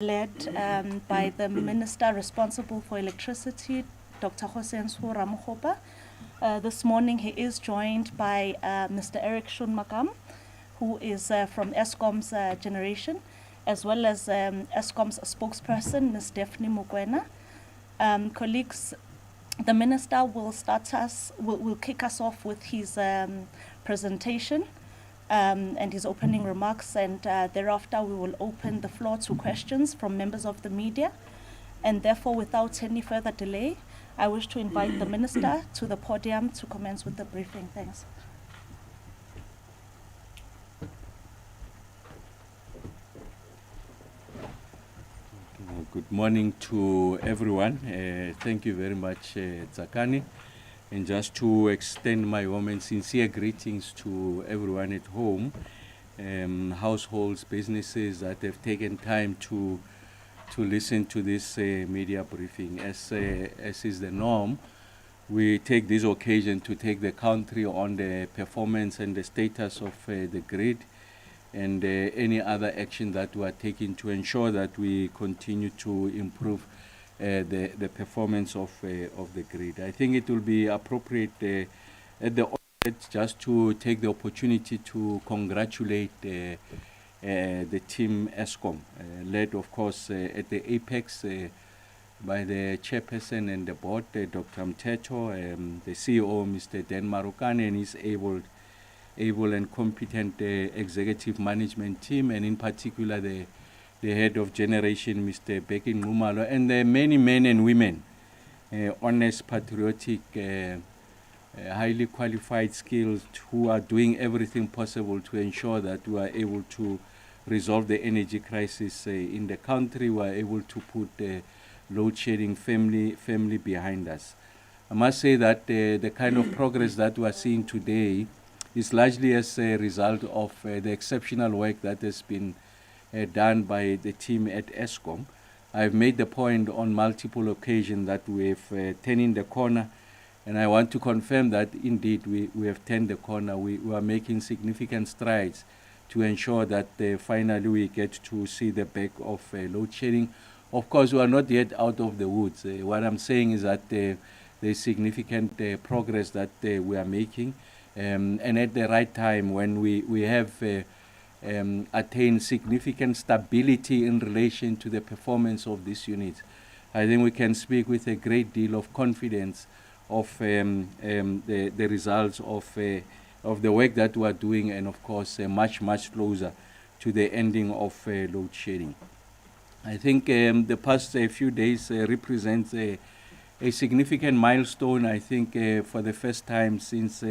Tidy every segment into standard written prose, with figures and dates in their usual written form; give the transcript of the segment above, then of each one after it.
led by the Minister responsible for electricity, Dr. Kgosientsho Ramokgopa. This morning he is joined by Mr. Eric Shunmakam, who is from Eskom's generation, as well as Eskom's spokesperson, Ms. Daphne Mukwena. Colleagues, the Minister will kick us off with his presentation and his opening remarks, and thereafter we will open the floor to questions from members of the media. And therefore, without any further delay, I wish to invite the Minister to the podium to commence with the briefing. Thanks. Good morning to everyone. Thank you very much, Zakani. And just to extend my warm and sincere greetings to everyone at home, households, businesses that have taken time to listen to this media briefing. As is the norm, we take this occasion to take the country on the performance and the status of the grid and any other action that we are taking to ensure that we continue to improve the performance of the grid. I think it will be appropriate at the outset just to take the opportunity to congratulate the team Eskom, led of course at the apex by the chairperson and the board, Dr. Mteto, the CEO, Mr. Dan Marukane, and his able and competent executive management team, and in particular the head of generation, Mr. Bekin Mumalo, and the many men and women, honest, patriotic, highly qualified, skilled, who are doing everything possible to ensure that we are able to resolve the energy crisis in the country. We are able to put the load shedding firmly behind us. I must say that the kind of progress that we are seeing today is largely as a result of the exceptional work that has been done by the team at Eskom. I've made the point on multiple occasions that we've turned the corner, and I want to confirm that indeed we have turned the corner. We are making significant strides to ensure that finally we get to see the back of load shedding. Of course, we are not yet out of the woods. What I'm saying is that there's significant progress that we are making, and at the right time, when we have attain significant stability in relation to the performance of this unit, I think we can speak with a great deal of confidence of the results of the work that we are doing, and of course much closer to the ending of load shedding. I think the past few days represents a significant milestone. I think for the first time since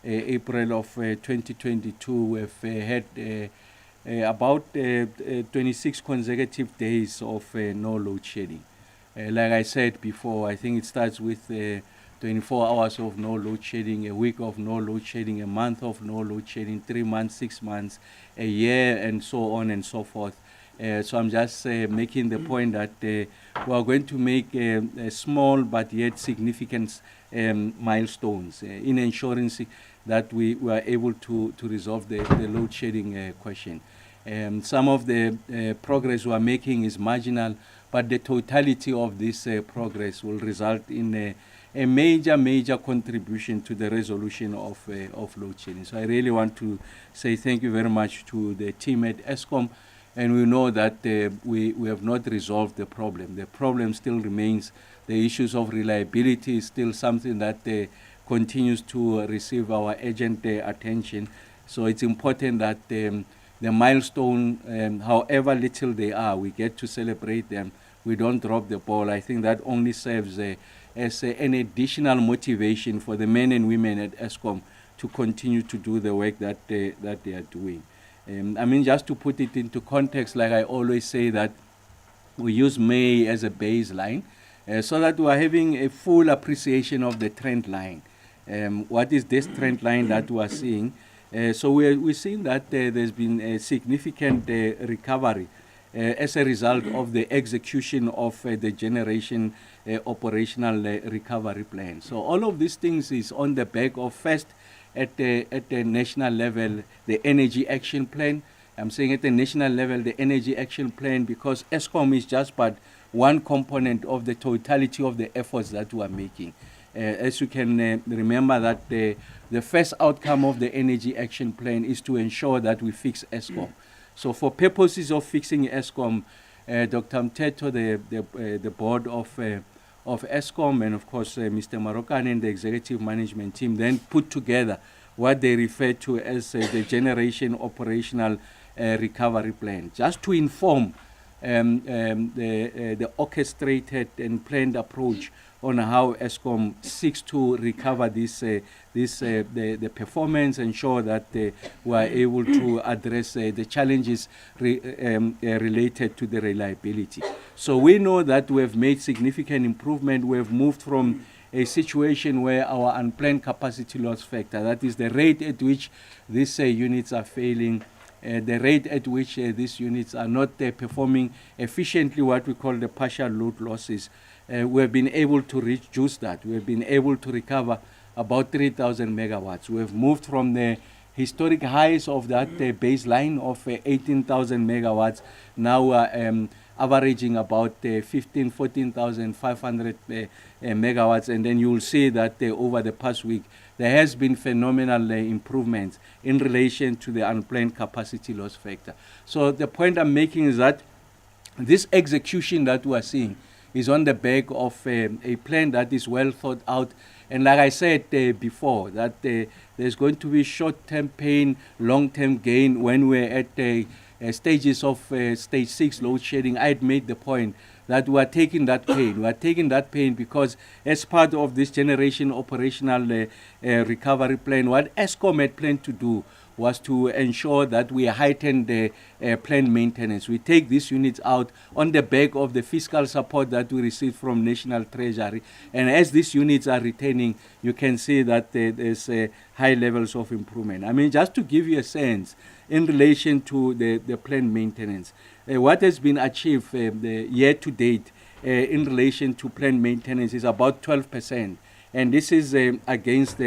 April of 2022, we've had about 26 consecutive days of no load shedding. Like I said before, I think it starts with 24 hours of no load shedding, a week of no load shedding, a month of no load shedding, 3 months, 6 months, a year, and so on and so forth. So I'm just making the point that we are going to make small but yet significant milestones in ensuring that we are able to resolve the load shedding question. Some of the progress we are making is marginal, but the totality of this progress will result in a major contribution to the resolution of load shedding. So I really want to say thank you very much to the team at Eskom. And we know that we have not resolved the problem. The problem still remains. The issues of reliability is still something that continues to receive our urgent attention. So it's important that the milestone, however little they are, we get to celebrate them. We don't drop the ball. I think that only serves as an additional motivation for the men and women at Eskom to continue to do the work that they are doing. I mean, just to put it into context, like I always say, that we use May as a baseline so that we are having a full appreciation of the trend line. What is this trend line that we are seeing? So we're seeing that there's been a significant recovery as a result of the execution of the generation operational recovery plan. So all of these things is on the back of, first, at the national level, the Energy Action Plan, I'm saying at the national level, the Energy Action Plan, because ESCOM is just but one component of the totality of the efforts that we are making. As you can remember that the first outcome of the Energy Action Plan is to ensure that we fix ESCOM. So for purposes of fixing ESCOM, Dr. Mteto, the board of ESCOM, and of course Mr. Marokane and the executive management team then put together what they refer to as the Generation Operational Recovery Plan, just to inform the orchestrated and planned approach on how ESCOM seeks to recover the performance, ensure that we are able to address the challenges related to the reliability. So we know that we have made significant improvement. We have moved from a situation where our unplanned capacity loss factor, that is the rate at which these units are failing, the rate at which these units are not performing efficiently, what we call the partial load losses. We have been able to reduce that. We have been able to recover about 3,000 megawatts. We have moved from the historic highs of that baseline of 18,000 megawatts. Now we are averaging about 14,500 megawatts, and then you will see that over the past week there has been phenomenal improvements in relation to the unplanned capacity loss factor. So the point I'm making is that this execution that we are seeing is on the back of a plan that is well thought out. And like I said before, that there's going to be short-term pain, long-term gain. When we're at stages of stage 6 load shedding, I had made the point that we are taking that pain. We are taking that pain because as part of this generation operational recovery plan, what ESCOM had planned to do was to ensure that we heighten the planned maintenance. We take these units out on the back of the fiscal support that we receive from National Treasury. And as these units are returning, you can see that there's high levels of improvement. I mean, just to give you a sense, in relation to the planned maintenance, what has been achieved the year to date in relation to planned maintenance is about 12%. And this is against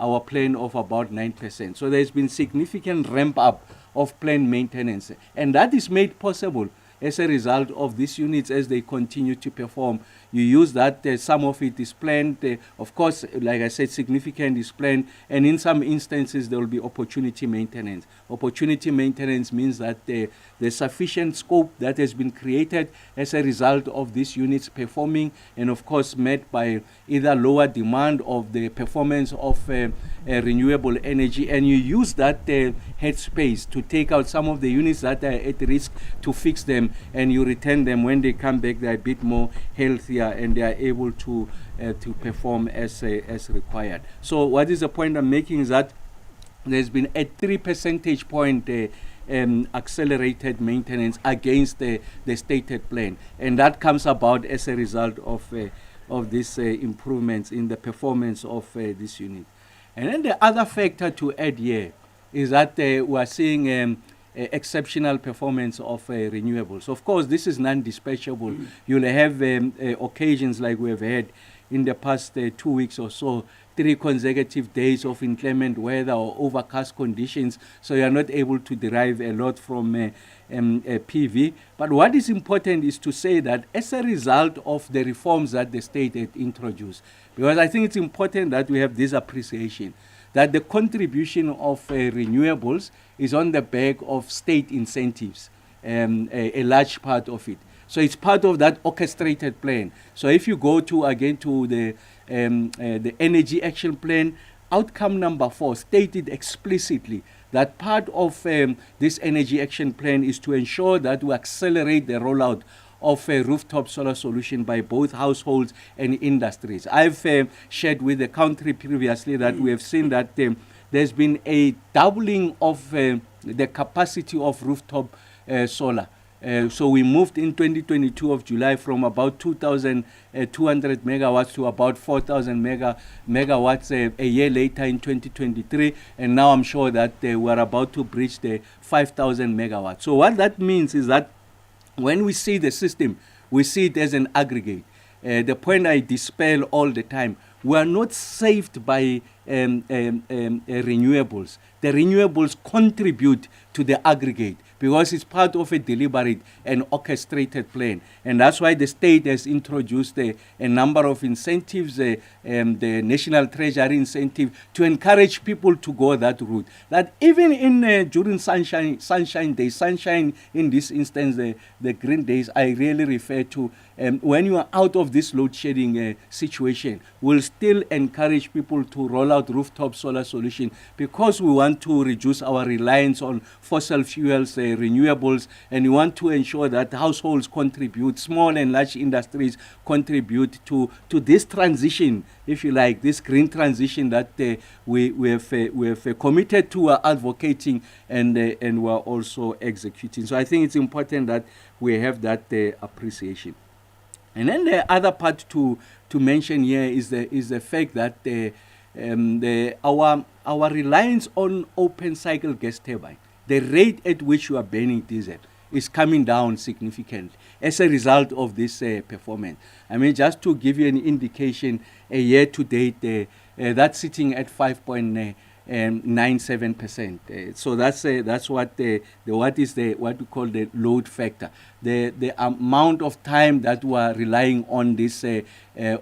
our plan of about 9%. So there's been significant ramp up of planned maintenance. And that is made possible as a result of these units as they continue to perform. You use that, some of it is planned. Of course, like I said, significant is planned. And in some instances, there will be opportunity maintenance. Opportunity maintenance means that there's sufficient scope that has been created as a result of these units performing, and of course met by either lower demand of the performance of renewable energy. And you use that headspace to take out some of the units that are at risk to fix them, and you return them. When they come back, they're a bit more healthier and they are able to perform as required. So what is the point I'm making is that there's been a 3 percentage point accelerated maintenance against the stated plan, and that comes about as a result of these improvements in the performance of this unit. And then the other factor to add here is that we are seeing exceptional performance of renewables. Of course, this is non-dispatchable. You'll have occasions like we have had in the past 2 weeks or so, 3 consecutive days of inclement weather or overcast conditions, so you are not able to derive a lot from PV. But what is important is to say that as a result of the reforms that the state had introduced, because I think it's important that we have this appreciation, that the contribution of renewables is on the back of state incentives, a large part of it. So it's part of that orchestrated plan. So if you go to the Energy Action Plan, outcome number 4 stated explicitly that part of this Energy Action Plan is to ensure that we accelerate the rollout of a rooftop solar solution by both households and industries. I've shared with the country previously that we have seen that there's been a doubling of the capacity of rooftop solar. So we moved in 2022 of July from about 2,200 megawatts to about 4,000 megawatts a year later in 2023. And now I'm sure that we're about to breach the 5,000 megawatts. So what that means is that when we see the system, we see it as an aggregate. The point I dispel all the time, we are not saved by renewables. The renewables contribute to the aggregate because it's part of a deliberate and orchestrated plan. And that's why the state has introduced a number of incentives, the National Treasury incentive, to encourage people to go that route. That even in during sunshine days, sunshine in this instance, the green days, I really refer to, when you are out of this load shedding situation, we'll still encourage people to roll out rooftop solar solution because we want to reduce our reliance on fossil fuels, renewables, and we want to ensure that households contribute, small and large industries contribute to this transition, if you like, this green transition that we have committed to advocating and we are also executing. So I think it's important that we have that appreciation. And then the other part to mention here is the fact that our reliance on open cycle gas turbine, the rate at which you are burning diesel, is coming down significantly as a result of this performance. I mean, just to give you an indication, a year to date, that's sitting at 5.97%. So that's what what we call the load factor, the amount of time that we are relying on this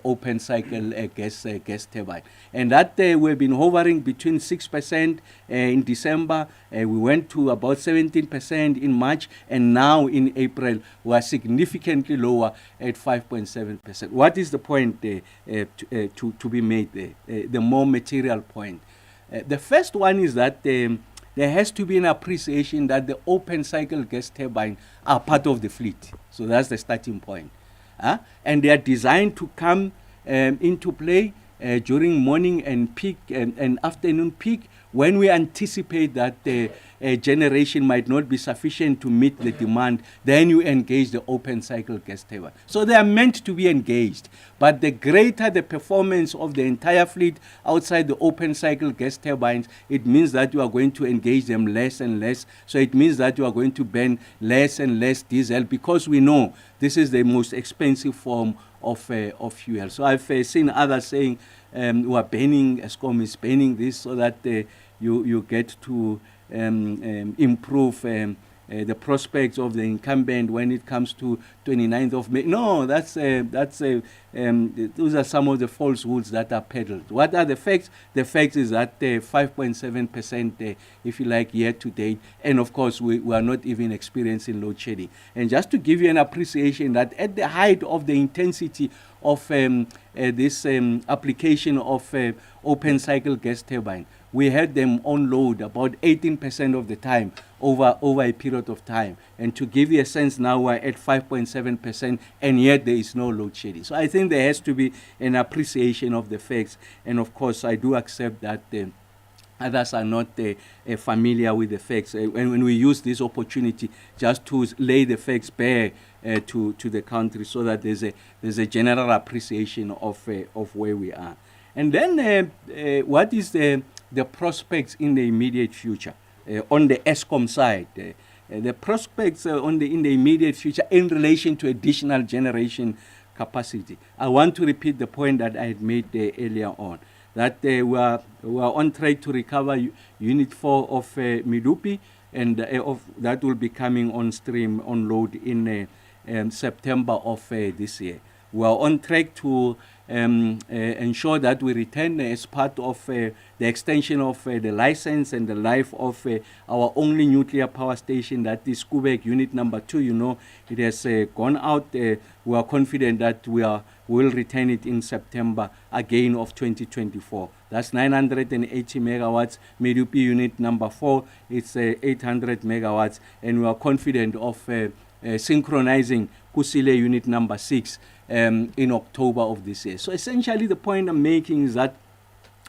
open cycle gas turbine, and that we've been hovering between 6% in December. We went to about 17% in March, and now in April we are significantly lower at 5.7%. What is the point to be made there? The more material point. The first one is that there has to be an appreciation that the open cycle gas turbines are part of the fleet. So that's the starting point. And they are designed to come into play during morning and peak and afternoon peak, when we anticipate that the generation might not be sufficient to meet the demand. Then you engage the open cycle gas turbine. So they are meant to be engaged, but the greater the performance of the entire fleet outside the open cycle gas turbines, it means that you are going to engage them less and less. So it means that you are going to burn less and less diesel, because we know this is the most expensive form of fuel. So I've seen others saying we are banning, Eskom is banning this so that you get to improve the prospects of the incumbent when it comes to 29th of May. No, those are some of the falsehoods that are peddled. What are the facts? The fact is that 5.7%, if you like, year to date, and of course we are not even experiencing load shedding. And just to give you an appreciation that at the height of the intensity of this application of open cycle gas turbine, we had them on load about 18% of the time over a period of time. And to give you a sense, now we're at 5.7%, and yet there is no load shedding. So I think there has to be an appreciation of the facts. And of course, I do accept that others are not familiar with the facts. When we use this opportunity just to lay the facts bare to the country, so that there's a general appreciation of where we are. And then what is the prospects in the immediate future on the Eskom side? The prospects in the immediate future in relation to additional generation capacity. I want to repeat the point that I had made earlier on, that we are on track to recover Unit 4 of Medupi, and that will be coming on stream, on load in September of this year. We are on track to ensure that we return as part of the extension of the license and the life of our only nuclear power station, that is Kubek Unit number 2. You know, it has gone out. We are confident that we will return it in September again of 2024. That's 980 megawatts. Medupi Unit number 4, it's 800 megawatts, and we are confident of synchronizing Kusile Unit number 6 in October of this year. So essentially the point I'm making is that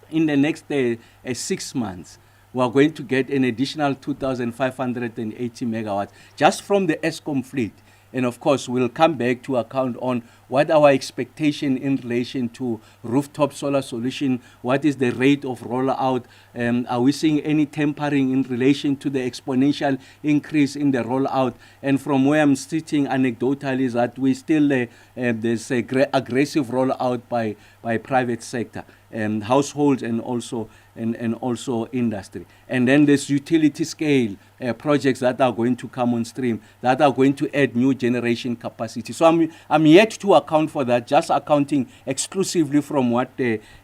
in the next 6 months, we are going to get an additional 2,580 megawatts just from the Eskom fleet. And of course, we'll come back to account on what our expectation in relation to rooftop solar solution, what is the rate of rollout, are we seeing any tempering in relation to the exponential increase in the rollout? And from where I'm sitting anecdotally is that we still, there's aggressive rollout by private sector, households and also industry. And then there's utility scale projects that are going to come on stream, that are going to add new generation capacity. So I'm yet to account for that, just accounting exclusively from what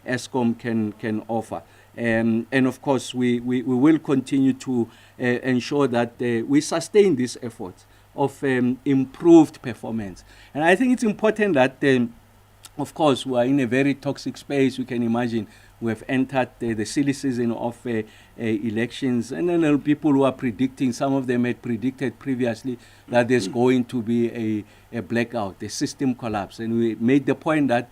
Eskom can offer. And of course, we will continue to ensure that we sustain these efforts of improved performance. And I think it's important that, of course, we are in a very toxic space. You can imagine we have entered the silly season of elections, and then there are people who are predicting, some of them had predicted previously that there's going to be a blackout, a system collapse. And we made the point that,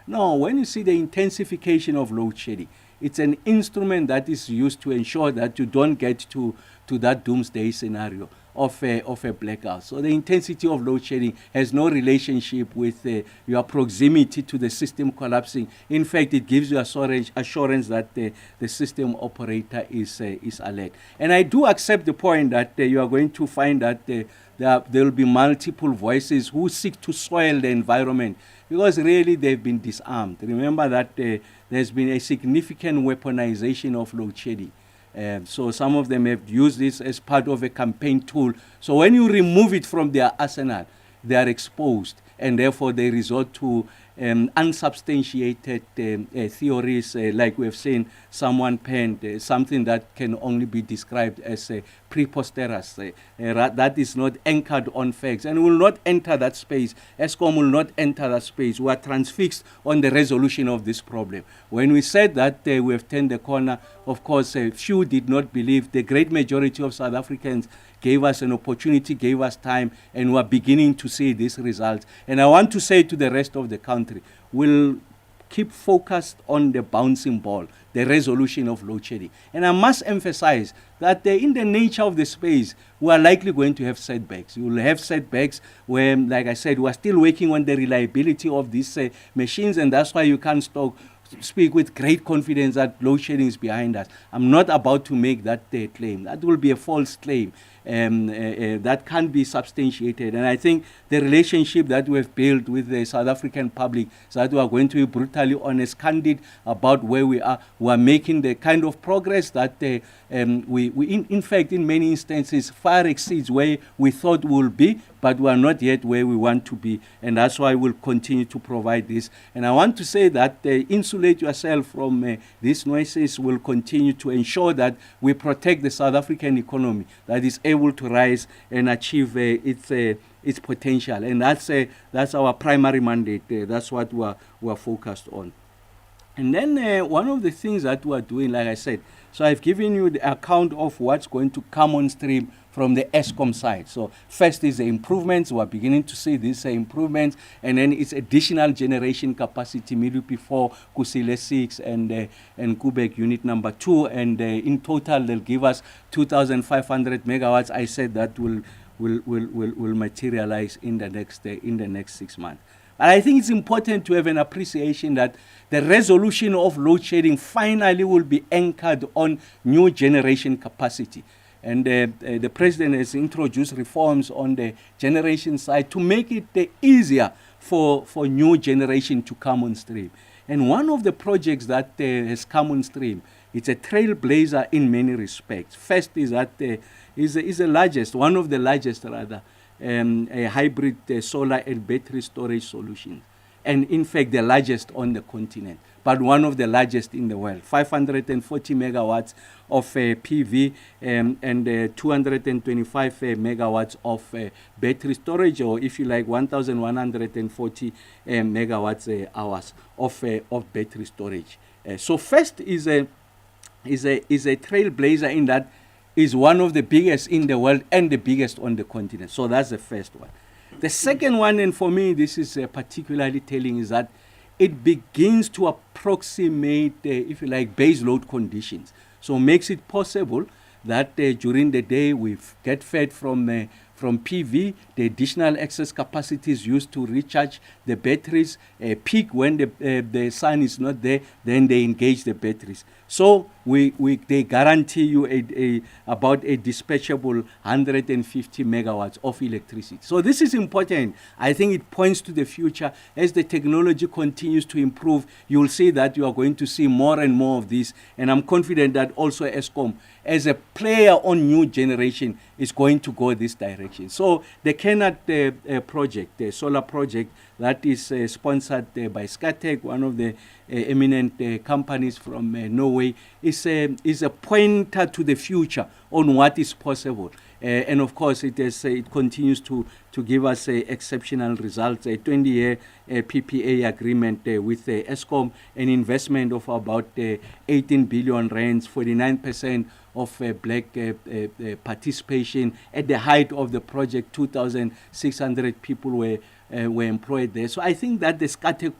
no, when you see the intensification of load shedding, it's an instrument that is used to ensure that you don't get to that doomsday scenario of a blackout. So the intensity of load shedding has no relationship with your proximity to the system collapsing. In fact, it gives you assurance that the system operator is alert. And I do accept the point that you are going to find that there will be multiple voices who seek to soil the environment, because really they've been disarmed. Remember that there's been a significant weaponization of load shedding. So some of them have used this as part of a campaign tool. So when you remove it from their arsenal, they are exposed, and therefore they resort to unsubstantiated theories, like we have seen someone penned, something that can only be described as preposterous. That is not anchored on facts, and will not enter that space. Eskom will not enter that space. We are transfixed on the resolution of this problem. When we said that we have turned the corner, of course, few did not believe. The great majority of South Africans gave us an opportunity, gave us time, and we're beginning to see these results. And I want to say to the rest of the country, we'll keep focused on the bouncing ball, the resolution of load shedding. And I must emphasize that in the nature of the space, we are likely going to have setbacks. We will have setbacks where, like I said, we are still working on the reliability of these machines, and that's why you can't speak with great confidence that load shedding is behind us. I'm not about to make that claim. That will be a false claim. That can't be substantiated. And I think the relationship that we have built with the South African public is that we are going to be brutally honest, candid about where we are. We are making the kind of progress that we in fact, in many instances, far exceeds where we thought we will be, but we are not yet where we want to be. And that's why we'll continue to provide this. And I want to say that insulate yourself from these noises. Will continue to ensure that we protect the South African economy, that is able to rise and achieve its potential. And that's our primary mandate. That's what we're focused on. And then one of the things that we're doing, like I said, so I've given you the account of what's going to come on stream from the Eskom side. So first is the improvements. We're beginning to see these improvements, and then it's additional generation capacity, Medupi 4, Kusile 6, and Kubek unit number 2, and in total they'll give us 2,500 megawatts. I said that will materialize in the next 6 months. But I think it's important to have an appreciation that the resolution of load shedding finally will be anchored on new generation capacity. And the president has introduced reforms on the generation side to make it easier for new generation to come on stream. And one of the projects that has come on stream, it's a trailblazer in many respects. First is that is the largest, one of the largest rather, a hybrid solar and battery storage solution. And in fact, the largest on the continent, but one of the largest in the world. 540 megawatts of PV and 225 megawatts of battery storage, or if you like, 1,140 megawatts hours of battery storage. So first is a trailblazer in that is one of the biggest in the world and the biggest on the continent. So that's the first one. The second one, and for me this is particularly telling, is that it begins to approximate, if you like, base load conditions. So makes it possible that during the day we get fed from from PV. The additional excess capacity is used to recharge the batteries. Peak when the sun is not there, then they engage the batteries. So they guarantee you about a dispatchable 150 megawatts of electricity. So this is important. I think it points to the future. As the technology continues to improve, you will see that you are going to see more and more of this. And I'm confident that also Eskom, as a player on new generation, is going to go this direction. So the Kenat project, the solar project that is sponsored by Skatec, one of the eminent companies from Norway, is a pointer to the future on what is possible. And of course, it continues to give us exceptional results. A 20-year PPA agreement with Eskom, an investment of about 18 billion rands, 49% of black participation. At the height of the project, 2,600 people were employed there. So I think that the Skatec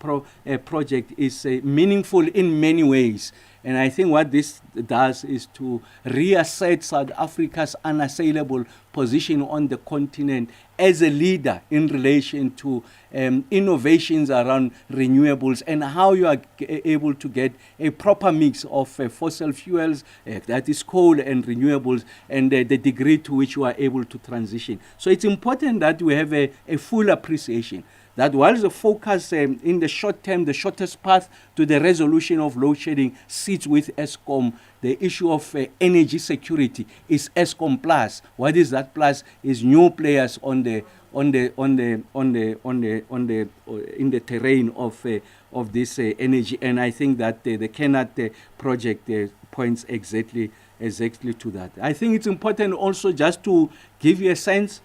project is meaningful in many ways. And I think what this does is to reassert South Africa's unassailable position on the continent as a leader in relation to innovations around renewables and how you are able to get a proper mix of fossil fuels, that is coal and renewables, and the degree to which you are able to transition. So it's important that we have a full appreciation that while the focus in the short term, the shortest path to the resolution of load shedding sits with Eskom, the issue of energy security is Eskom Plus. What is that plus? Is new players in the terrain of this energy, and I think that the Kenat project points exactly to that. I think it's important also just to give you a sense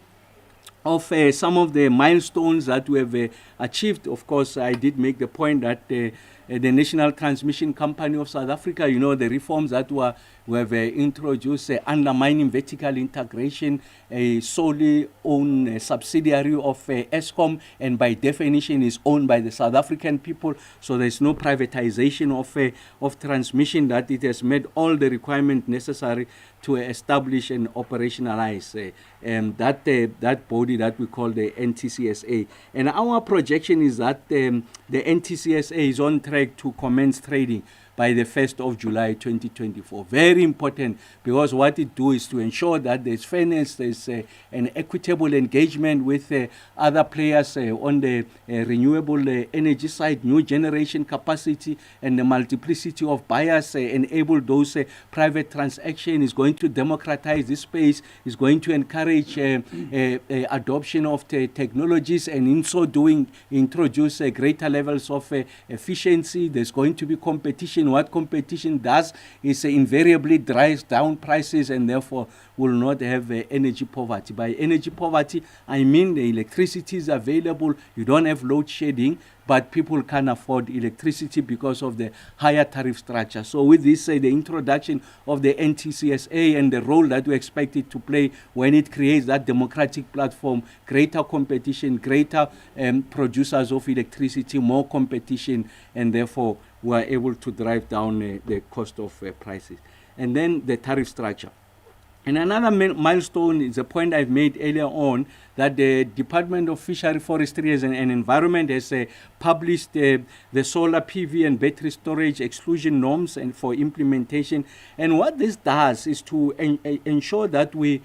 of some of the milestones that we have achieved. Of course, I did make the point that the National Transmission Company of South Africa, the reforms that we have introduced, undermining vertical integration, a solely owned subsidiary of Eskom, and by definition is owned by the South African people. So there's no privatization of transmission, that it has made all the requirements necessary to establish and operationalize that body that we call the NTCSA. And our projection is that the NTCSA is on track to commence trading by the 1st of July 2024. Very important, because what it does is to ensure that there's fairness, there's an equitable engagement with other players on the renewable energy side, new generation capacity, and the multiplicity of buyers, enable those private transactions, is going to democratize this space, is going to encourage adoption of the technologies, and in so doing introduce greater levels of efficiency. There's going to be competition. What competition does is invariably drives down prices, and therefore will not have energy poverty. By energy poverty, I mean the electricity is available, you don't have load shedding, but people can't afford electricity because of the higher tariff structure. So with this, the introduction of the NTCSA and the role that we expect it to play when it creates that democratic platform, greater competition, greater producers of electricity, more competition, and therefore we are able to drive down the cost of prices. And then the tariff structure. And another milestone is a point I've made earlier on, that the Department of Fishery, Forestry and Environment has published the solar PV and battery storage exclusion norms and for implementation. And what this does is to ensure that we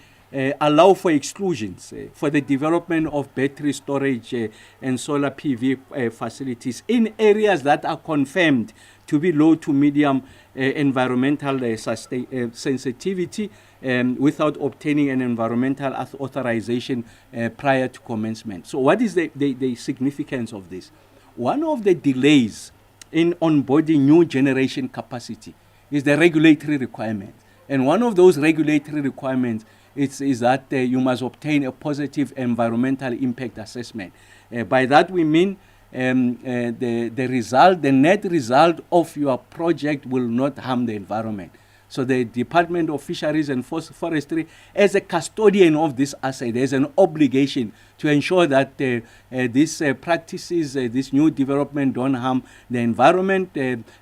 allow for exclusions for the development of battery storage and solar PV facilities in areas that are confirmed to be low to medium environmental sensitivity without obtaining an environmental authorization prior to commencement. So what is the significance of this? One of the delays in onboarding new generation capacity is the regulatory requirement. And one of those regulatory requirements is that you must obtain a positive environmental impact assessment. By that we mean the net result of your project will not harm the environment. So the Department of Fisheries and Forestry, as a custodian of this asset, has an obligation to ensure that these practices, this new development don't harm the environment,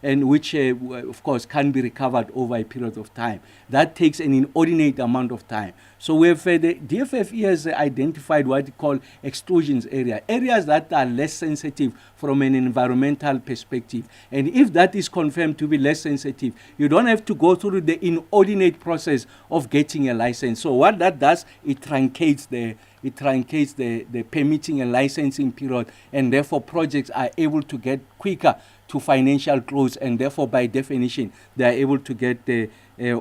and which, of course, can be recovered over a period of time. That takes an inordinate amount of time. So we have, the DFFE has identified what we call exclusions area, areas that are less sensitive from an environmental perspective. And if that is confirmed to be less sensitive, you don't have to go through the inordinate process of getting a license. So what that does, it truncates the permitting and licensing period, and therefore projects are able to get quicker to financial close, and therefore by definition they are able to get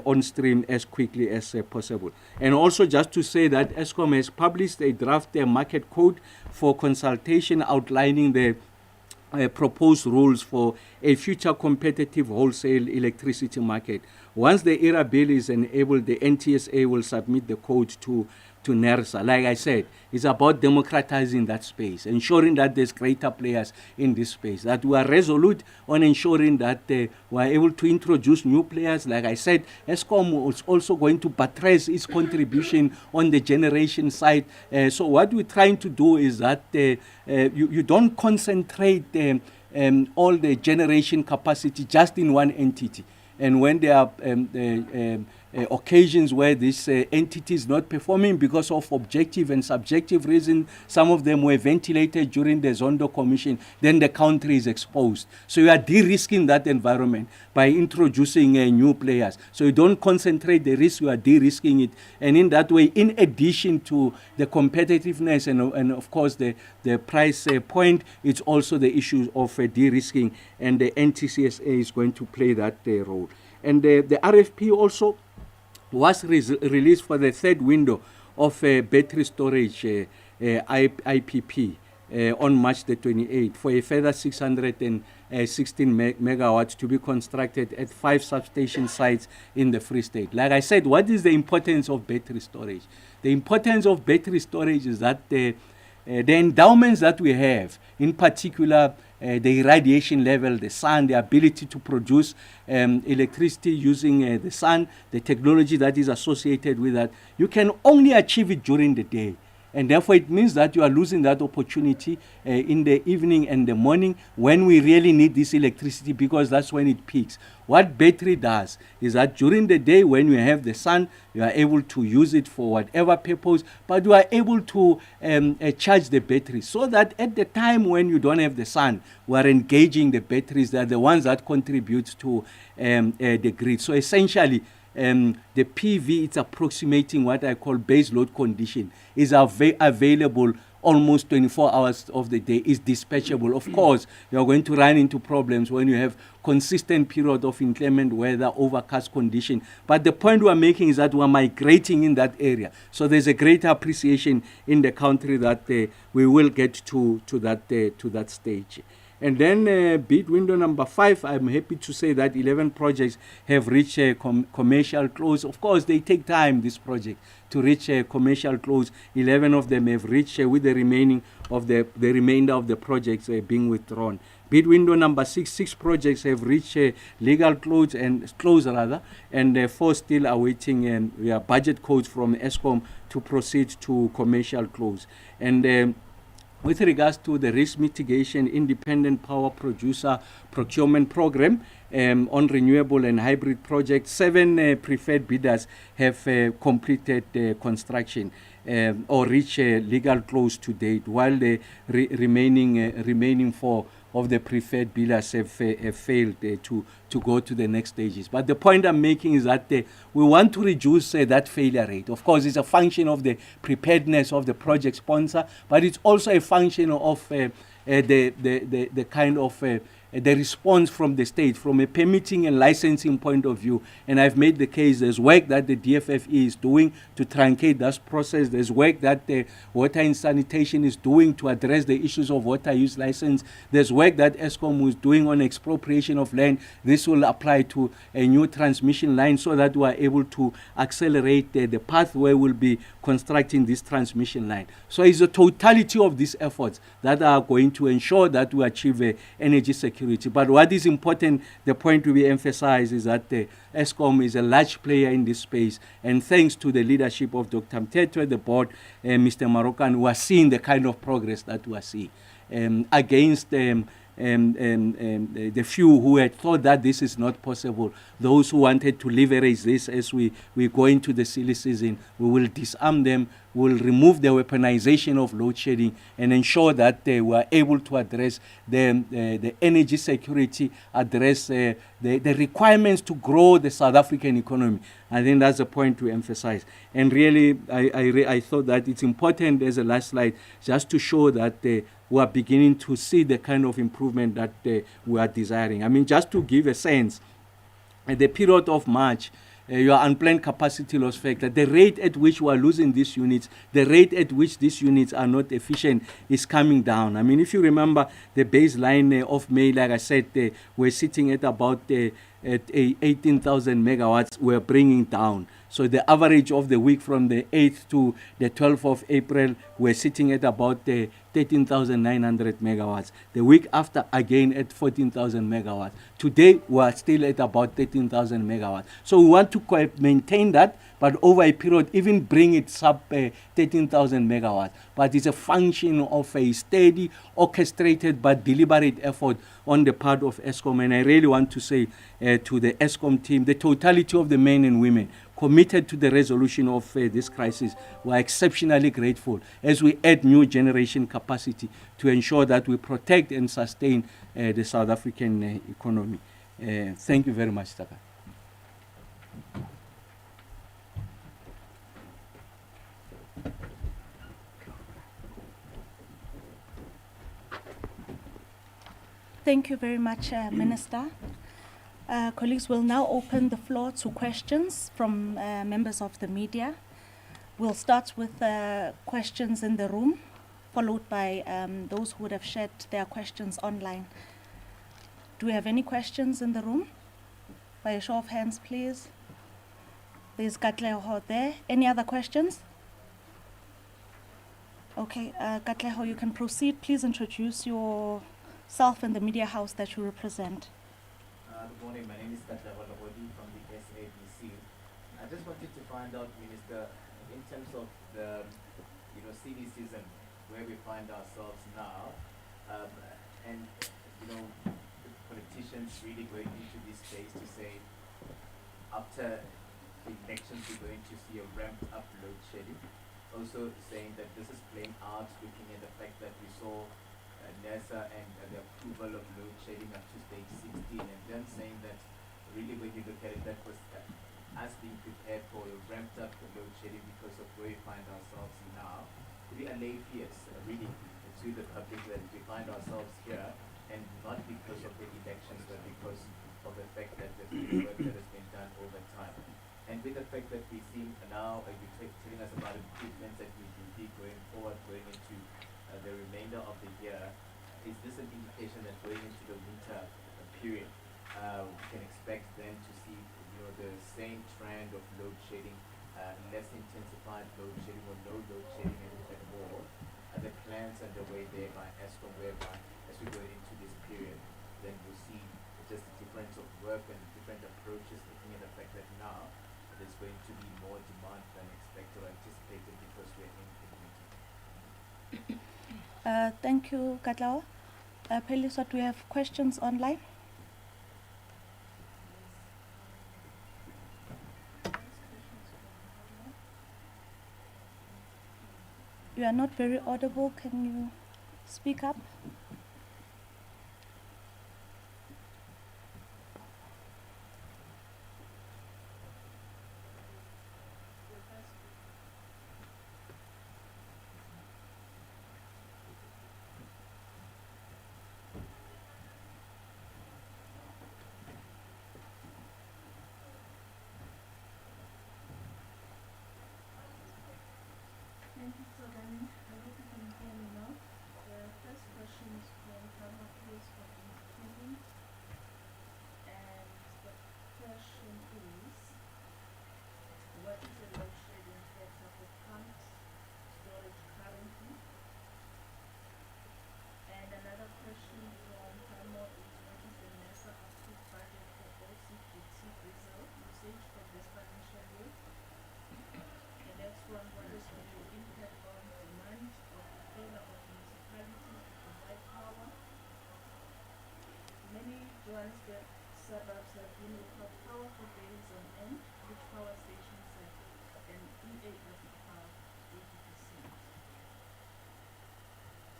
on stream as quickly as possible. And also just to say that Eskom has published a draft market code for consultation outlining the proposed rules for a future competitive wholesale electricity market. Once the ERA bill is enabled, the NTSA will submit the code to NERSA. Like I said, it's about democratizing that space, ensuring that there's greater players in this space, that we are resolute on ensuring that we are able to introduce new players. Like I said, Eskom is also going to buttress its contribution on the generation side. So what we're trying to do is that you don't concentrate all the generation capacity just in one entity. And when there are occasions where this entity is not performing because of objective and subjective reasons, some of them were ventilated during the Zondo Commission, then the country is exposed. So you are de-risking that environment by introducing new players. So you don't concentrate the risk, you are de-risking it. And in that way, in addition to the competitiveness and of course the price point, it's also the issue of de-risking, and the NTCSA is going to play that role. And the RFP also was released for the third window of battery storage IPP on March the 28th for a further 616 megawatts to be constructed at 5 substation sites in the Free State. Like I said, what is the importance of battery storage? The importance of battery storage is that the endowments that we have, in particular the irradiation level, the sun, the ability to produce electricity using the sun, the technology that is associated with that, you can only achieve it during the day. And therefore it means that you are losing that opportunity in the evening and the morning when we really need this electricity, because that's when it peaks. What battery does is that during the day when you have the sun, you are able to use it for whatever purpose, but you are able to charge the battery, so that at the time when you don't have the sun, we are engaging the batteries that are the ones that contribute to the grid. So essentially, the PV, it's approximating what I call base load condition, is available almost 24 hours of the day, is dispatchable. Of course, you're going to run into problems when you have consistent period of inclement weather, overcast condition. But the point we're making is that we're migrating in that area. So there's a greater appreciation in the country that we will get to that stage. And then bid window number 5, I'm happy to say that 11 projects have reached a commercial close. Of course, they take time, this project, to reach a commercial close. 11 of them have reached with the remainder of the projects being withdrawn. Bid window number 6 projects have reached legal close, and 4 still awaiting budget codes from Eskom to proceed to commercial close. And with regards to the risk mitigation independent power producer procurement program on renewable and hybrid projects, 7 preferred bidders have completed construction or reached legal close to date, while the remaining 4 of the preferred bidders have failed to go to the next stages. But the point I'm making is that we want to reduce that failure rate. Of course, it's a function of the preparedness of the project sponsor, but it's also a function of the kind of the response from the state, from a permitting and licensing point of view. And I've made the case, there's work that the DFFE is doing to truncate that process. There's work that the Water and Sanitation is doing to address the issues of water use license. There's work that Eskom is doing on expropriation of land. This will apply to a new transmission line so that we are able to accelerate the path where we'll be constructing this transmission line. So it's the totality of these efforts that are going to ensure that we achieve energy security. But what is important, the point we emphasize is that Eskom is a large player in this space, and thanks to the leadership of Dr. Mthethwa, the board, Mr. Marokan, we are seeing the kind of progress that we are seeing against the few who had thought that this is not possible, those who wanted to leverage this as we go into the silly season. We will disarm them, we will remove the weaponization of load shedding, and ensure that we are able to address the energy security, address the requirements to grow the South African economy. I think that's the point to emphasize. And really, I thought that it's important as a last slide just to show that we are beginning to see the kind of improvement that we are desiring. I mean, just to give a sense, at the period of March, your unplanned capacity loss factor, the rate at which we are losing these units, the rate at which these units are not efficient is coming down. I mean, if you remember the baseline of May, like I said, we're sitting at about 18,000 megawatts we're bringing down. So the average of the week from the 8th to the 12th of April, we're sitting at about 13,900 megawatts. The week after, again at 14,000 megawatts. Today, we're still at about 13,000 megawatts. So we want to maintain that, but over a period, even bring it sub 13,000 megawatts. But it's a function of a steady, orchestrated, but deliberate effort on the part of Eskom. And I really want to say to the Eskom team, the totality of the men and women committed to the resolution of this crisis, we are exceptionally grateful as we add new generation capacity to ensure that we protect and sustain the South African economy. Thank you very much, Taka. Thank you very much, Minister. Colleagues, we'll now open the floor to questions from members of the media. We'll start with questions in the room, followed by those who would have shared their questions online. Do we have any questions in the room? By a show of hands, please. There's Katleho there. Any other questions? Okay, Katleho, you can proceed. Please introduce yourself and the media house that you represent. Good morning, my name is Kgosientsho Ramokgopa from the SABC. I just wanted to find out, Minister, in terms of the silly season where we find ourselves now, and the politicians really going into this space to say after the elections we're going to see a ramped up load shedding, also saying that this is playing out, looking at the fact that we saw NASA and the approval of load shedding up to stage 16, and then saying that really when you look at it, that was us being prepared for a ramped up load shedding because of where we find ourselves now. Could we allay fears really to the public that we find ourselves here, and not because of the elections, but because of the fact that the work that has been done over time? And with the fact that we see now, you're telling us about improvements that we will be going forward, going into the remainder of the year, is this an indication that going into the winter period, we can expect then to see the same trend of load shedding, less intensified load shedding or no load shedding at all? Are there plans underway there by Eskom whereby as we go into this period, then we'll see just a difference of work and different approaches, looking at the fact that now there's going to be more demand than expected or anticipated because we're in winter? Thank you, Katlao. Peliswa, do we have questions online? You are not very audible. Can you speak up? Thank you, Mr. Gani. I hope you can hear me now. The first question is Johannesburg suburbs have been without power for days on end, which power stations have an EAF above 80%.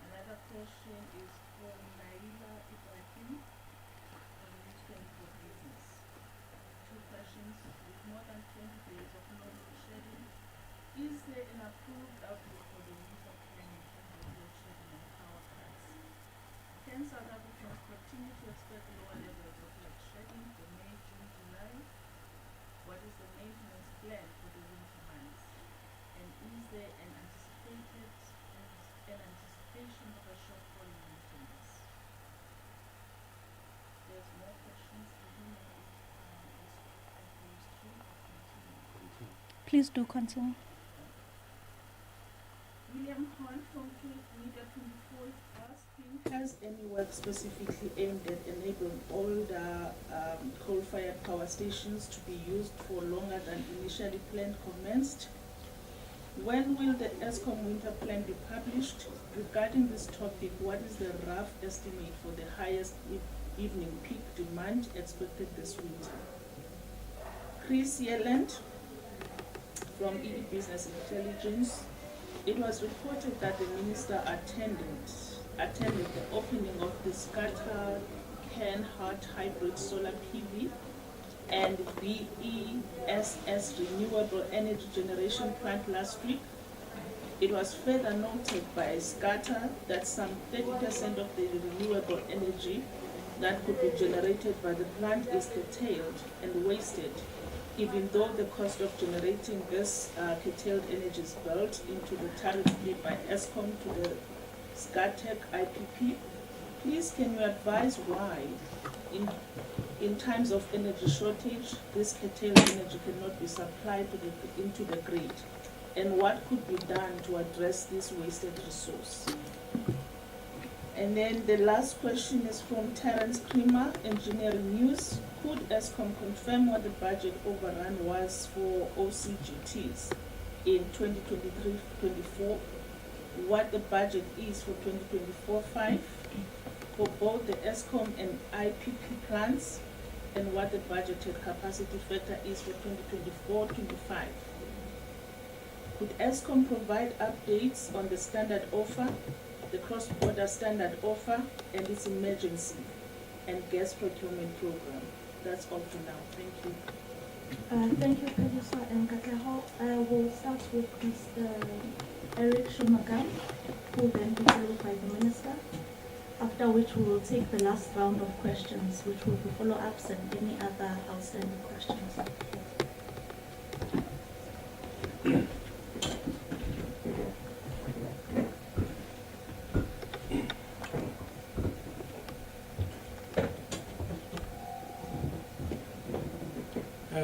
Another question is from Naila Ibrahim of the News 24 Business. Two questions. With more than 20 days of no load shedding, is there an approved outlook for the winter plan in terms of load shedding and power cuts? Can South Africans continue to expect lower levels of load shedding for May, June, July? What is the maintenance plan for the winter months? And is there an anticipation of a shortfall in maintenance? There's more questions. I don't know if those two or continue. Please do continue. William Horn from Media 24 is asking, has any work specifically aimed at enabling older coal-fired power stations to be used for longer than initially planned commenced? When will the ESCOM winter plan be published? Regarding this topic, what is the rough estimate for the highest evening peak demand expected this winter? Chris Yelland from ED Business Intelligence. It was reported that the minister attended the opening of the Scatter Can-Hart Hybrid Solar PV and BESS Renewable Energy Generation Plant last week. It was further noted by Scatter that some 30% of the renewable energy that could be generated by the plant is curtailed and wasted, even though the cost of generating this curtailed energy is built into the tariff paid by ESCOM to the SCATEC IPP. Please can you advise why, in times of energy shortage, this curtailed energy cannot be supplied into the grid, and what could be done to address this wasted resource? And then the last question is from Terence Creamer, Engineering News. Could ESCOM confirm what the budget overrun was for OCGTs in 2023-24, what the budget is for 2024-5 for both the ESCOM and IPP plants, and what the budgeted capacity factor is for 2024-25? Could ESCOM provide updates on the standard offer, the cross-border standard offer, and its emergency and gas procurement program? That's all for now. Thank you. Thank you, Professor Nkatleho. I will start with Mr. Eric Shumagam, who will then be followed by the Minister, after which we will take the last round of questions, which will be follow-ups and any other outstanding questions.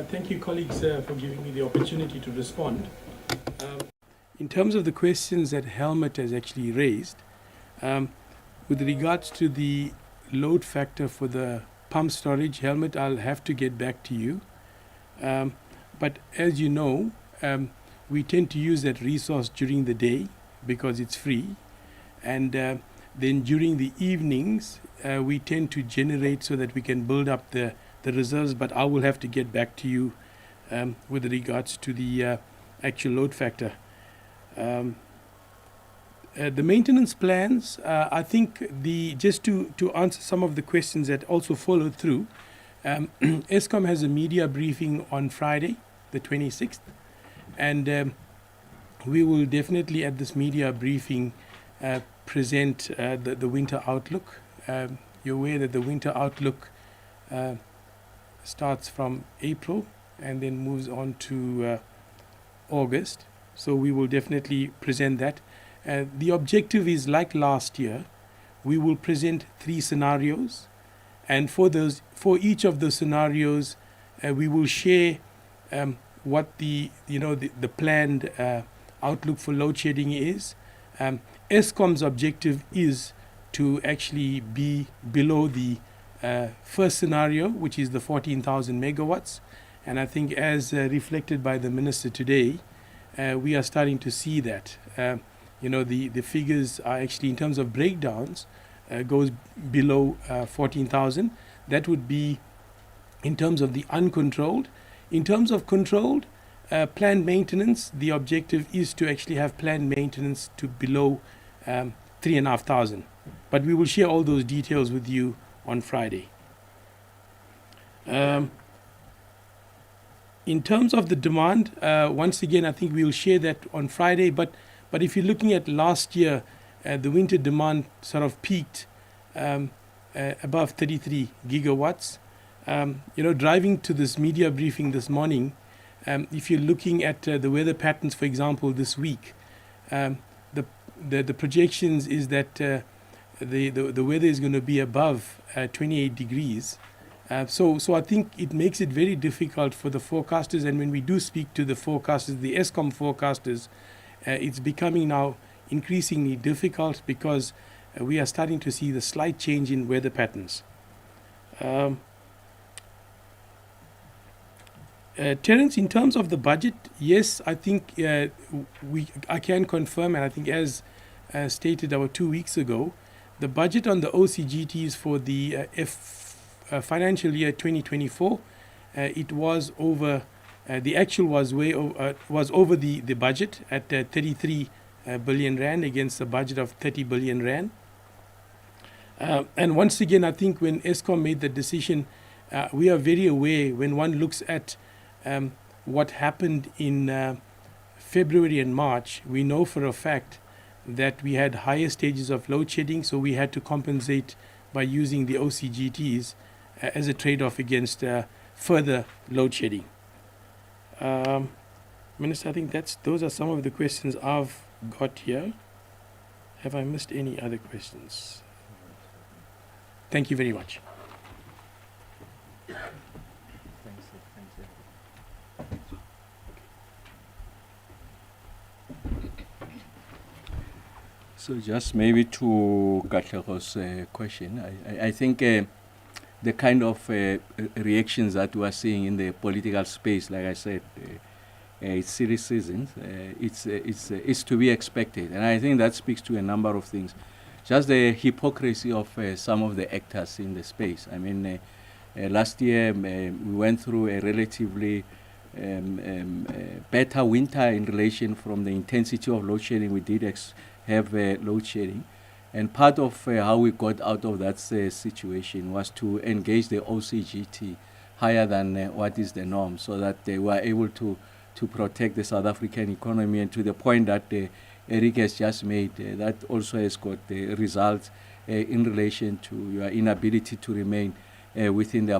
Thank you, colleagues, for giving me the opportunity to respond. In terms of the questions that Helmut has actually raised, with regards to the load factor for the pump storage, Helmut, I'll have to get back to you. But as you know, we tend to use that resource during the day because it's free. And then during the evenings, we tend to generate so that we can build up the reserves, but I will have to get back to you with regards to the actual load factor. The maintenance plans, I think just to answer some of the questions that also followed through, ESCOM has a media briefing on Friday, the 26th, and we will definitely at this media briefing present the winter outlook. You're aware that the winter outlook starts from April and then moves on to August. So we will definitely present that. The objective is, like last year, we will present 3 scenarios, and for each of the scenarios, we will share what the planned outlook for load shedding is. ESCOM's objective is to actually be below the first scenario, which is the 14,000 megawatts, and I think as reflected by the Minister today, we are starting to see that. The figures are actually, in terms of breakdowns, goes below 14,000. That would be in terms of the uncontrolled. In terms of controlled, planned maintenance, the objective is to actually have planned maintenance to below 3,500. But we will share all those details with you on Friday. In terms of the demand, once again, I think we'll share that on Friday. But if you're looking at last year, the winter demand sort of peaked above 33 gigawatts. Driving to this media briefing this morning, if you're looking at the weather patterns, for example, this week, the projections is that the weather is going to be above 28 degrees. So I think it makes it very difficult for the forecasters, and when we do speak to the forecasters, the ESCOM forecasters, it's becoming now increasingly difficult because we are starting to see the slight change in weather patterns. Terence, in terms of the budget, yes, I think I can confirm, and I think as stated about 2 weeks ago, the budget on the OCGTs for the financial year 2024, it was over. The actual was was over the budget at 33 billion rand against a budget of 30 billion rand. And once again, I think when ESCOM made the decision, we are very aware when one looks at what happened in February and March, we know for a fact that we had higher stages of load shedding, so we had to compensate by using the OCGTs as a trade-off against further load shedding. Minister, I think those are some of the questions I've got here. Have I missed any other questions? Thank you very much. So just maybe to Katlego's question, I think the kind of reactions that we are seeing in the political space, like I said, it's silly seasons. It's to be expected, and I think that speaks to a number of things. Just the hypocrisy of some of the actors in the space. I mean, last year we went through a relatively better winter in relation from the intensity of load shedding. We did have load shedding. And part of how we got out of that situation was to engage the OCGT higher than what is the norm, so that they were able to protect the South African economy. And to the point that Eric has just made, that also has got the results in relation to your inability to remain within the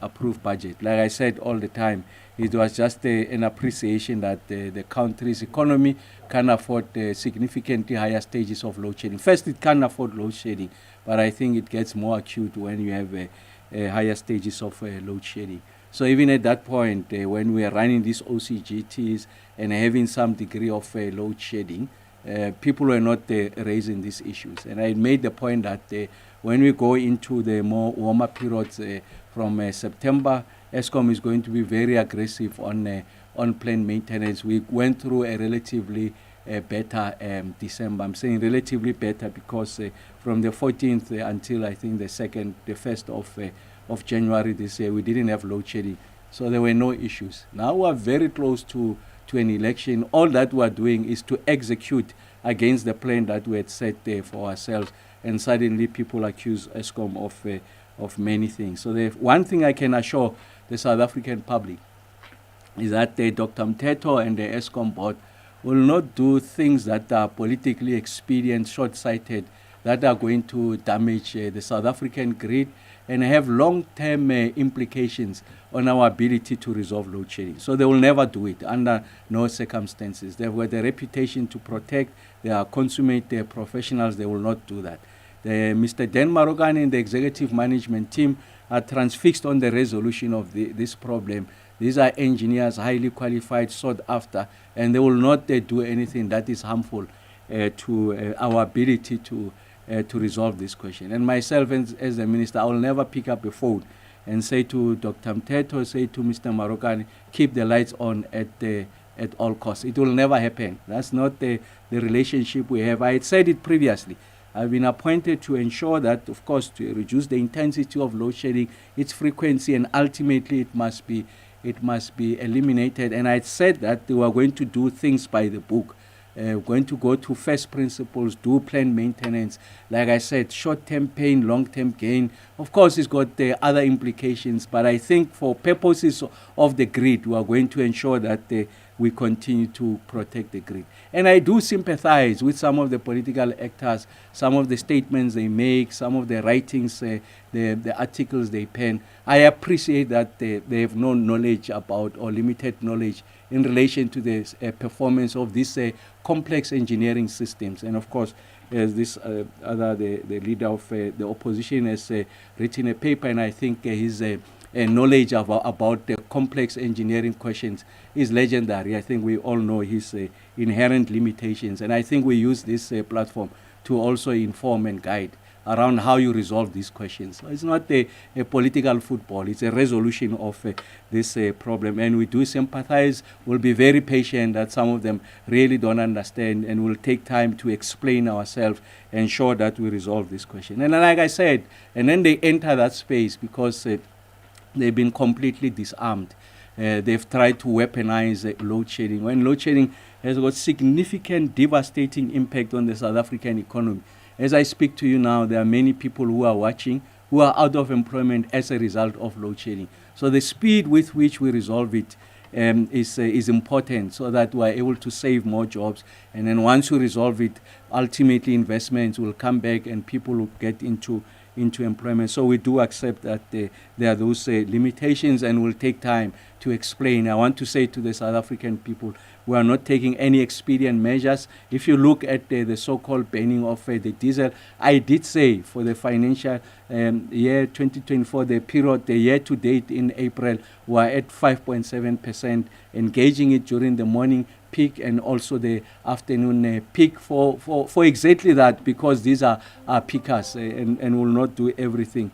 approved budget. Like I said all the time, it was just an appreciation that the country's economy can afford significantly higher stages of load shedding. First, it can afford load shedding, but I think it gets more acute when you have higher stages of load shedding. So even at that point, when we are running these OCGTs and having some degree of load shedding, people were not raising these issues. And I made the point that when we go into the more warmer periods from September, ESCOM is going to be very aggressive on planned maintenance. We went through a relatively better December. I'm saying relatively better because from the 14th until I think the 1st of January this year, we didn't have load shedding. So there were no issues. Now we are very close to an election. All that we are doing is to execute against the plan that we had set for ourselves. And suddenly people accuse ESCOM of many things. So the one thing I can assure the South African public is that Dr. Mteto and the ESCOM board will not do things that are politically expedient, short-sighted, that are going to damage the South African grid and have long-term implications on our ability to resolve load shedding. So they will never do it under no circumstances. They've got a reputation to protect. They are consummate professionals. They will not do that. Mr. Dan Marogane and the executive management team are transfixed on the resolution of this problem. These are engineers, highly qualified, sought after, and they will not do anything that is harmful to our ability to resolve this question. And myself, as the minister, I will never pick up a phone and say to Dr. Mteto, say to Mr. Marogane, keep the lights on at all costs. It will never happen. That's not the relationship we have. I had said it previously, I've been appointed to ensure that, of course, to reduce the intensity of load shedding, its frequency, and ultimately it must be eliminated. And I said that we are going to do things by the book. Going to go to first principles, do planned maintenance. Like I said, short-term pain, long-term gain. Of course, it's got other implications, but I think for purposes of the grid, we are going to ensure that we continue to protect the grid. And I do sympathize with some of the political actors, some of the statements they make, some of the writings, the articles they pen. I appreciate that they have no knowledge about, or limited knowledge in relation to the performance of these complex engineering systems. And of course, as this the leader of the opposition has written a paper, and I think his knowledge about the complex engineering questions is legendary. I think we all know his inherent limitations, and I think we use this platform to also inform and guide around how you resolve these questions. So it's not a political football, it's a resolution of this problem, and we do sympathize. We'll be very patient that some of them really don't understand, and we'll take time to explain ourselves, ensure that we resolve this question. And like I said, and then they enter that space because they've been completely disarmed. They've tried to weaponize load shedding, when load shedding has got significant devastating impact on the South African economy. As I speak to you now, there are many people who are watching who are out of employment as a result of load shedding. So the speed with which we resolve it is important, so that we are able to save more jobs. And then once we resolve it, ultimately investments will come back and people will get into employment. So we do accept that there are those limitations, and will take time to explain. I want to say to the South African people, we are not taking any expedient measures. If you look at the so-called banning of the diesel, I did say for the financial year 2024, the period, the year to date in April, we are at 5.7%, engaging it during the morning peak and also the afternoon peak for exactly that, because these are peakers and will not do everything